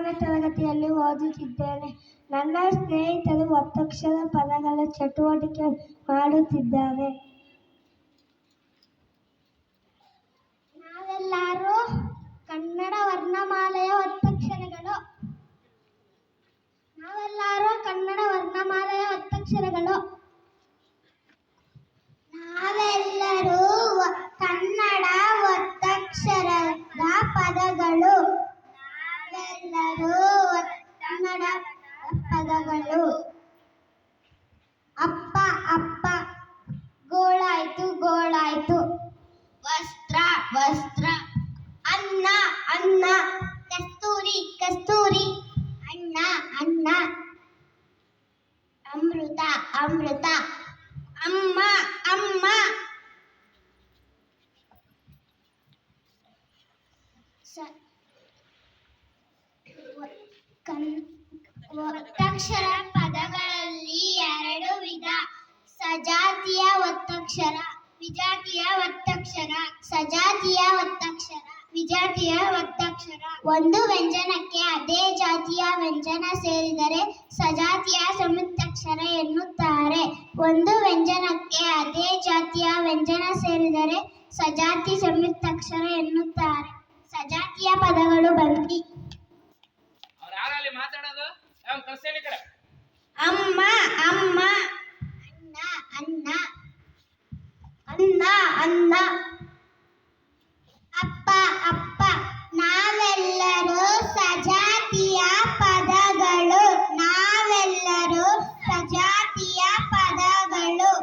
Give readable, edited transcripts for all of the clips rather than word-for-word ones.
6ನೇ ತರಗತಿಯಲ್ಲಿ ಓದುತ್ತಿದ್ದೇನೆ. ನನ್ನ ಸ್ನೇಹಿತರು ಒತ್ತಕ್ಷರ ಪದಗಳ ಚಟುವಟಿಕೆ ಮಾಡುತ್ತಿದ್ದಾರೆ. ನಾವೆಲ್ಲರೂ ಕನ್ನಡ ವರ್ಣಮಾಲೆಯ ಒತ್ತಕ್ಷರಗಳು. ನಾವೆಲ್ಲರೂ ಕನ್ನಡ ವರ್ಣಮಾಲೆಯ ಒತ್ತಕ್ಷರಗಳು. ನಾವೆಲ್ಲರೂ ಕನ್ನಡ ಒತ್ತಕ್ಷರದ ಪದಗಳು. ನಾವೆಲ್ಲರೂ ಕನ್ನಡ ಪದಗಳು. ಅಪ್ಪ ಅಪ್ಪ, ಗೋಳಾಯ್ತು ಗೋಳಾಯ್ತು, ವಸ್ತ್ರ ವಸ್ತ್ರ, ಅನ್ನ ಅನ್ನ, ಕಸ್ತೂರಿ ಕಸ್ತೂರಿ, ಅಣ್ಣ ಅಣ್ಣ, ಅಮೃತ ಅಮೃತ, ಅಮ್ಮ ಅಮ್ಮ. ಒತ್ತಕ್ಷರ ಪದಗಳಲ್ಲಿ 2 ವಿಧ: ಸಜಾತಿಯ ಒತ್ತಕ್ಷರ, ವಿಜಾತಿಯ ಒತ್ತಕ್ಷರ. ಸಜಾತಿಯ ಒತ್ತಕ್ಷರ, ವಿಜಾತಿಯ ಒತ್ತಕ್ಷರ. ಒಂದು ವ್ಯಂಜನಕ್ಕೆ ಅದೇ ಜಾತಿಯ ವ್ಯಂಜನ ಸೇರಿದರೆ ಸಜಾತಿಯ ಸಂಯುಕ್ತಾಕ್ಷರ ಎನ್ನುತ್ತಾರೆ. ಒಂದು ವ್ಯಂಜನಕ್ಕೆ ಅದೇ ಜಾತಿಯ ವ್ಯಂಜನ ಸೇರಿದರೆ ಸಜಾತಿ ಸಂಯುಕ್ತಾಕ್ಷರ ಎನ್ನುತ್ತಾರೆ. ಸಜಾತಿಯ ಪದಗಳು ಬನ್ನಿ. ಅಮ್ಮ ಅಮ್ಮ, ಅಣ್ಣ ಅಣ್ಣ, ಅನ್ನ ಅನ್ನ, ಅಪ್ಪ ಅಪ್ಪ. ನಾವೆಲ್ಲರೂ ಸಜಾತಿಯ ಪದಗಳು. ನಾವೆಲ್ಲರೂ ಸಜಾತಿಯ ಪದಗಳು.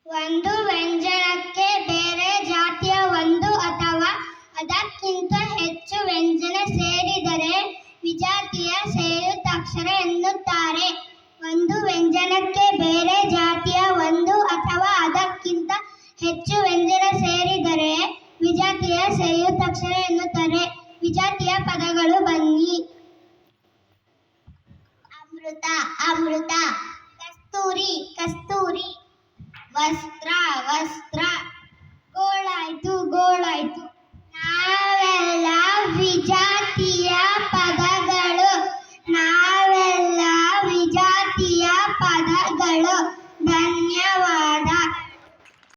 ಒಂದು ವ್ಯಂಜನಕ್ಕೆ ಬೇರೆ ಜಾತಿಯ ಒಂದು ಅಥವಾ ಅದಕ್ಕಿಂತ ಹೆಚ್ಚು ವ್ಯಂಜನ ಸೇರಿದರೆ ವಿಜಾತಿಯ ಸಂಯುಕ್ತಾಕ್ಷರ ಎನ್ನುತ್ತಾರೆ. ಒಂದು ವ್ಯಂಜನಕ್ಕೆ ಬೇರೆ ಜಾತಿಯ ಒಂದು ಅಥವಾ ಅದಕ್ಕಿಂತ ಹೆಚ್ಚು ವ್ಯಂಜನ ಸೇರಿದರೆ ವಿಜಾತಿಯ ಸಂಯುಕ್ತಾಕ್ಷರ ಎನ್ನುತ್ತಾರೆ. ವಿಜಾತಿಯ ಪದಗಳು ಬನ್ನಿ. ಅಮೃತ ಅಮೃತ, ಕಸ್ತೂರಿ ಕಸ್ತೂರಿ, ವಸ್ತ್ರ ವಸ್ತ್ರ, ಗೋಳಾಯ್ತು ಗೋಳಾಯ್ತು,